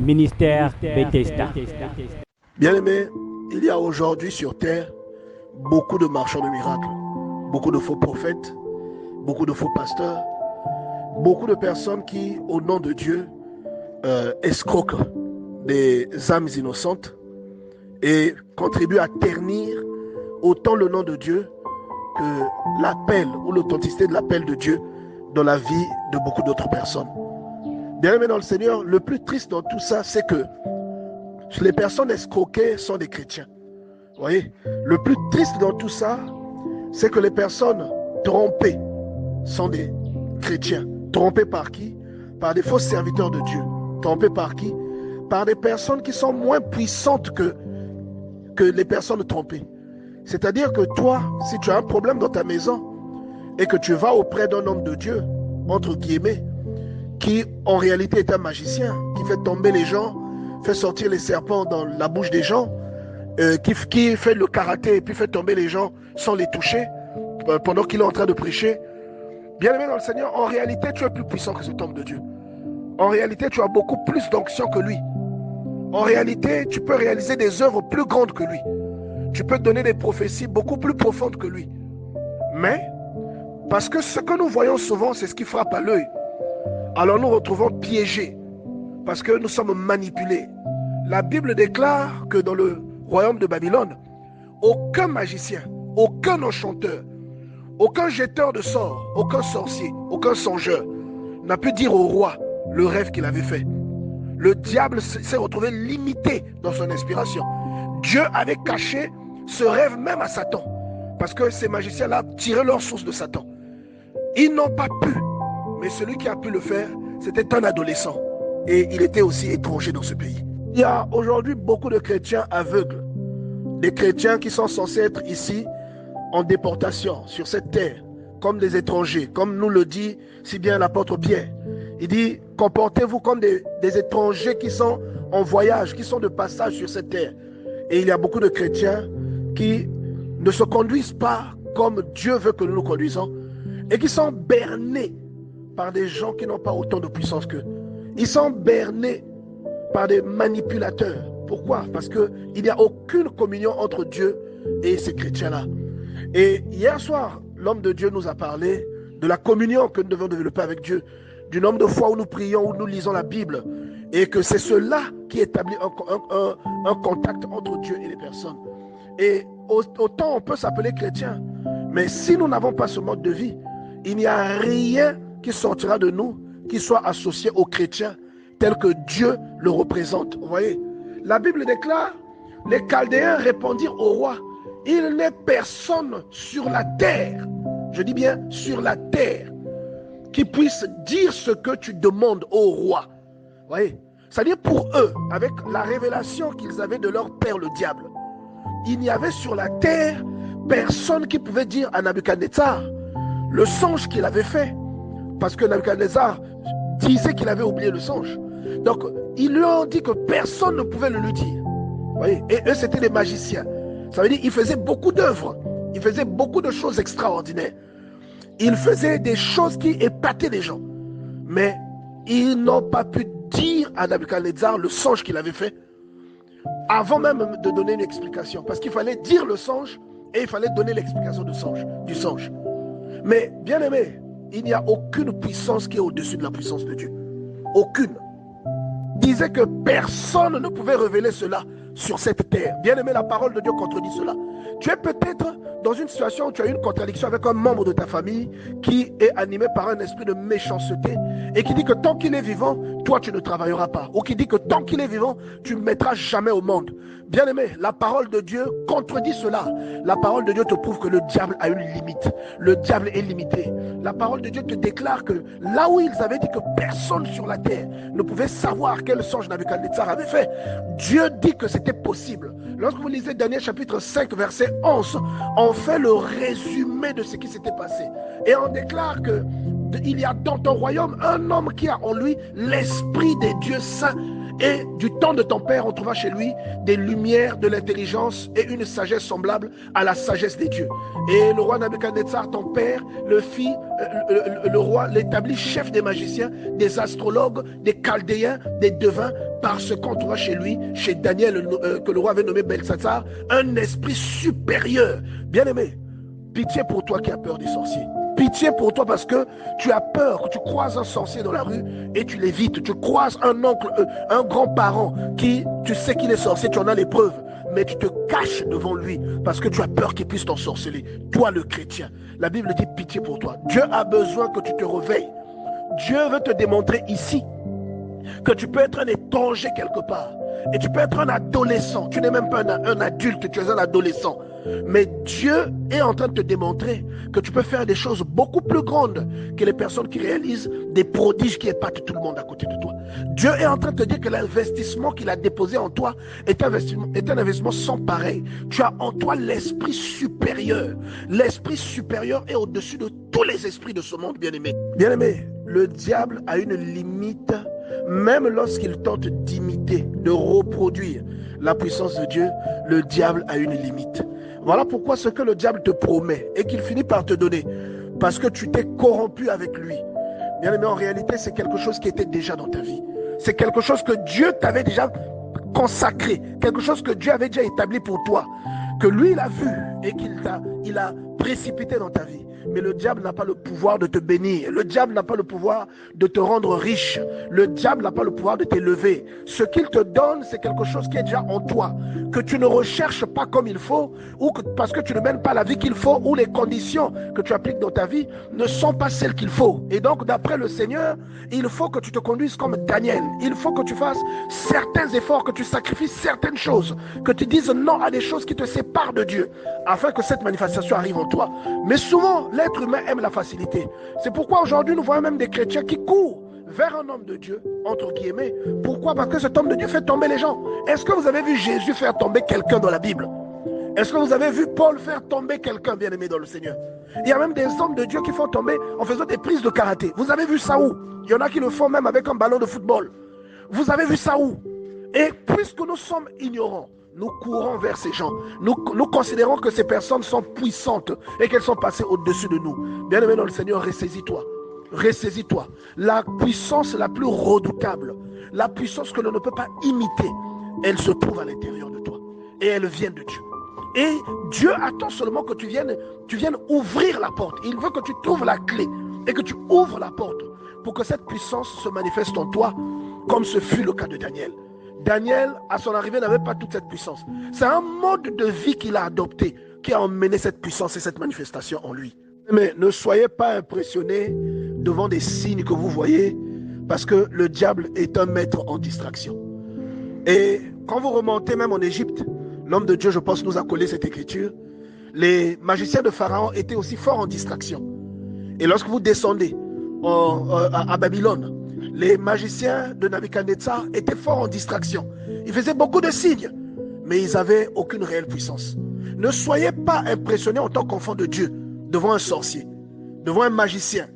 Ministère Bethesda. Bien-aimés, il y a aujourd'hui sur terre beaucoup de marchands de miracles, beaucoup de faux prophètes, beaucoup de faux pasteurs, beaucoup de personnes qui, au nom de Dieu, escroquent des âmes innocentes et contribuent à ternir autant le nom de Dieu que l'appel ou l'authenticité de l'appel de Dieu dans la vie de beaucoup d'autres personnes. Bien-aimés dans le Seigneur, le plus triste dans tout ça, c'est que les personnes escroquées sont des chrétiens. Vous voyez, le plus triste dans tout ça, c'est que les personnes trompées sont des chrétiens. Trompés par qui? Par des faux serviteurs de Dieu. Trompés par qui? Par des personnes qui sont moins puissantes que les personnes trompées. C'est-à-dire que toi, si tu as un problème dans ta maison et que tu vas auprès d'un homme de Dieu, entre guillemets, qui en réalité est un magicien, qui fait tomber les gens, fait sortir les serpents dans la bouche des gens, qui fait le karaté et puis fait tomber les gens sans les toucher, pendant qu'il est en train de prêcher. Bien-aimé dans le Seigneur, en réalité, tu es plus puissant que cet homme de Dieu. En réalité, tu as beaucoup plus d'onction que lui. En réalité, tu peux réaliser des œuvres plus grandes que lui. Tu peux donner des prophéties beaucoup plus profondes que lui. Mais, parce que ce que nous voyons souvent, c'est ce qui frappe à l'œil, alors nous retrouvons piégés, parce que nous sommes manipulés. La Bible déclare que dans le royaume de Babylone, aucun magicien, aucun enchanteur, aucun jeteur de sorts, aucun sorcier, aucun songeur n'a pu dire au roi le rêve qu'il avait fait. Le diable s'est retrouvé limité dans son inspiration. Dieu avait caché ce rêve même à Satan, parce que ces magiciens-là tiraient leur source de Satan. Ils n'ont pas pu, mais celui qui a pu le faire, c'était un adolescent. Et il était aussi étranger dans ce pays. Il y a aujourd'hui beaucoup de chrétiens aveugles, des chrétiens qui sont censés être ici en déportation sur cette terre, comme des étrangers, comme nous le dit si bien l'apôtre Pierre. Il dit, comportez-vous comme des étrangers qui sont en voyage, qui sont de passage sur cette terre. Et il y a beaucoup de chrétiens qui ne se conduisent pas comme Dieu veut que nous nous conduisons et qui sont bernés par des gens qui n'ont pas autant de puissance qu'eux. Ils sont bernés par des manipulateurs. Pourquoi? Parce qu'il n'y a aucune communion entre Dieu et ces chrétiens-là. Et hier soir, l'homme de Dieu nous a parlé de la communion que nous devons développer avec Dieu, du nombre de fois où nous prions, où nous lisons la Bible, et que c'est cela qui établit un contact entre Dieu et les personnes. Et autant on peut s'appeler chrétien, mais si nous n'avons pas ce mode de vie, il n'y a rien qui sortira de nous qui soit associé aux chrétiens tel que Dieu le représente. Vous voyez, la Bible déclare, les Chaldéens répondirent au roi, il n'est personne sur la terre, je dis bien sur la terre, qui puisse dire ce que tu demandes au roi. Vous voyez, c'est-à-dire pour eux, avec la révélation qu'ils avaient de leur père le diable, il n'y avait sur la terre personne qui pouvait dire à Nabuchodonosor le songe qu'il avait fait, parce que Nabuchodonosor disait qu'il avait oublié le songe. Donc, ils lui ont dit que personne ne pouvait le lui dire. Vous voyez? Et eux, c'était des magiciens. Ça veut dire qu'ils faisaient beaucoup d'œuvres. Ils faisaient beaucoup de choses extraordinaires. Ils faisaient des choses qui épataient les gens. Mais ils n'ont pas pu dire à Nabuchodonosor le songe qu'il avait fait avant même de donner une explication. Parce qu'il fallait dire le songe et il fallait donner l'explication du songe. Mais, bien aimé, il n'y a aucune puissance qui est au-dessus de la puissance de Dieu. Aucune. Disait que personne ne pouvait révéler cela sur cette terre. Bien aimé, la parole de Dieu contredit cela. Tu es peut-être dans une situation où tu as une contradiction avec un membre de ta famille qui est animé par un esprit de méchanceté et qui dit que tant qu'il est vivant, toi tu ne travailleras pas. Ou qui dit que tant qu'il est vivant, tu ne mettras jamais au monde. Bien aimé, la parole de Dieu contredit cela. La parole de Dieu te prouve que le diable a une limite. Le diable est limité. La parole de Dieu te déclare que là où ils avaient dit que personne sur la terre ne pouvait savoir quel songe Nabuchodonosor avait fait, Dieu dit que c'était possible. Lorsque vous lisez Daniel chapitre 5 verset 11, on fait le résumé de ce qui s'était passé. Et on déclare qu'il y a dans ton royaume un homme qui a en lui l'esprit des dieux saints Et du temps de ton père, on trouva chez lui des lumières, de l'intelligence et une sagesse semblable à la sagesse des dieux. Et le roi Nabuchodonosor, ton père, le roi l'établit chef des magiciens, des astrologues, des chaldéens, des devins, parce qu'on trouva chez lui, chez Daniel, que le roi avait nommé Belsatsar, un esprit supérieur. Bien-aimé, pitié pour toi qui as peur des sorciers. Pitié pour toi parce que tu as peur, que tu croises un sorcier dans la rue et tu l'évites. Tu croises un oncle, un grand-parent qui, tu sais qu'il est sorcier, tu en as les preuves, mais tu te caches devant lui parce que tu as peur qu'il puisse t'ensorceler. Toi le chrétien, la Bible dit pitié pour toi. Dieu a besoin que tu te réveilles. Dieu veut te démontrer ici que tu peux être un étranger quelque part. Et tu peux être un adolescent. Tu n'es même pas un adulte, tu es un adolescent. Mais Dieu est en train de te démontrer que tu peux faire des choses beaucoup plus grandes que les personnes qui réalisent des prodiges qui épatent tout le monde à côté de toi. Dieu est en train de te dire que l'investissement qu'il a déposé en toi est un investissement sans pareil. Tu as en toi l'esprit supérieur. L'esprit supérieur est au-dessus de tous les esprits de ce monde, bien-aimé. Bien-aimé, le diable a une limite. Même lorsqu'il tente d'imiter, de reproduire la puissance de Dieu, le diable a une limite. Voilà pourquoi ce que le diable te promet et qu'il finit par te donner, parce que tu t'es corrompu avec lui. Bien aimé, en réalité, c'est quelque chose qui était déjà dans ta vie. C'est quelque chose que Dieu t'avait déjà consacré, quelque chose que Dieu avait déjà établi pour toi, que lui, il a vu et qu'il a précipité dans ta vie. Mais le diable n'a pas le pouvoir de te bénir. Le diable n'a pas le pouvoir de te rendre riche. Le diable n'a pas le pouvoir de t'élever. Ce qu'il te donne, c'est quelque chose qui est déjà en toi, que tu ne recherches pas comme il faut, ou parce que tu ne mènes pas la vie qu'il faut, ou les conditions que tu appliques dans ta vie ne sont pas celles qu'il faut. Et donc, d'après le Seigneur, il faut que tu te conduises comme Daniel. Il faut que tu fasses certains efforts, que tu sacrifies certaines choses, que tu dises non à des choses qui te séparent de Dieu, afin que cette manifestation arrive en toi. Mais souvent, l'être humain aime la facilité. C'est pourquoi aujourd'hui nous voyons même des chrétiens qui courent vers un homme de Dieu, entre guillemets. Pourquoi? Parce que cet homme de Dieu fait tomber les gens. Est-ce que vous avez vu Jésus faire tomber quelqu'un dans la Bible? Est-ce que vous avez vu Paul faire tomber quelqu'un, bien-aimé dans le Seigneur? Il y a même des hommes de Dieu qui font tomber en faisant des prises de karaté. Vous avez vu ça où? Il y en a qui le font même avec un ballon de football. Vous avez vu ça où? Et puisque nous sommes ignorants, nous courons vers ces gens. Nous considérons que ces personnes sont puissantes et qu'elles sont passées au-dessus de nous. Bien-aimé dans le Seigneur, ressaisis-toi. Ressaisis-toi. La puissance la plus redoutable, la puissance que l'on ne peut pas imiter, elle se trouve à l'intérieur de toi. Et elle vient de Dieu. Et Dieu attend seulement que tu viennes ouvrir la porte. Il veut que tu trouves la clé et que tu ouvres la porte pour que cette puissance se manifeste en toi, comme ce fut le cas de Daniel. Daniel, à son arrivée, n'avait pas toute cette puissance. C'est un mode de vie qu'il a adopté qui a emmené cette puissance et cette manifestation en lui. Mais ne soyez pas impressionnés devant des signes que vous voyez, parce que le diable est un maître en distraction. Et quand vous remontez même en Égypte, l'homme de Dieu, je pense, nous a collé cette écriture. Les magiciens de Pharaon étaient aussi forts en distraction. Et lorsque vous descendez à Babylone, les magiciens de Nabuchodonosor étaient forts en distraction. Ils faisaient beaucoup de signes, mais ils n'avaient aucune réelle puissance. Ne soyez pas impressionnés en tant qu'enfant de Dieu devant un sorcier, devant un magicien,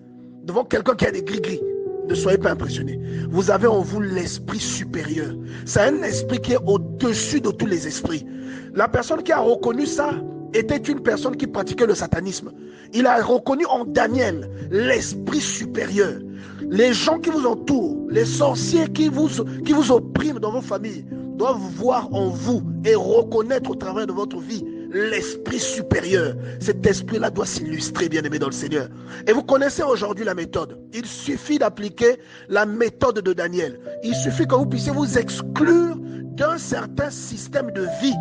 devant quelqu'un qui a des gris-gris. Ne soyez pas impressionnés. Vous avez en vous l'esprit supérieur. C'est un esprit qui est au-dessus de tous les esprits. La personne qui a reconnu ça était une personne qui pratiquait le satanisme. Il a reconnu en Daniel l'esprit supérieur. Les gens qui vous entourent, les sorciers qui vous oppriment dans vos familles, doivent voir en vous et reconnaître au travers de votre vie l'esprit supérieur. Cet esprit-là doit s'illustrer, bien-aimé dans le Seigneur. Et vous connaissez aujourd'hui la méthode. Il suffit d'appliquer la méthode de Daniel. Il suffit que vous puissiez vous exclure d'un certain système de vie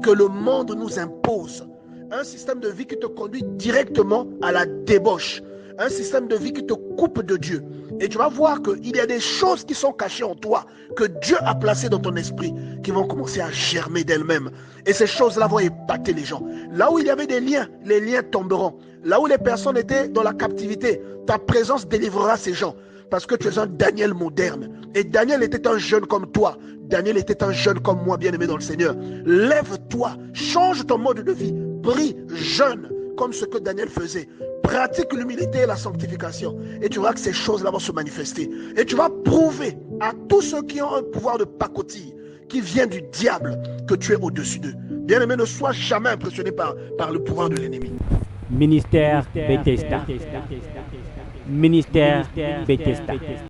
que le monde nous impose. Un système de vie qui te conduit directement à la débauche. Un système de vie qui te coupe de Dieu. Et tu vas voir qu'il y a des choses qui sont cachées en toi, que Dieu a placées dans ton esprit, qui vont commencer à germer d'elles-mêmes. Et ces choses-là vont épater les gens. Là où il y avait des liens, les liens tomberont. Là où les personnes étaient dans la captivité, ta présence délivrera ces gens. Parce que tu es un Daniel moderne. Et Daniel était un jeune comme toi. Daniel était un jeune comme moi, bien-aimé dans le Seigneur. Lève-toi, change ton mode de vie. Prie, jeûne. comme ce que Daniel faisait. Pratique l'humilité et la sanctification. Et tu verras que ces choses-là vont se manifester. Et tu vas prouver à tous ceux qui ont un pouvoir de pacotille, qui vient du diable, que tu es au-dessus d'eux. Bien-aimé, ne sois jamais impressionné par le pouvoir de l'ennemi. Ministère Bethesda. Ministère Bethesda.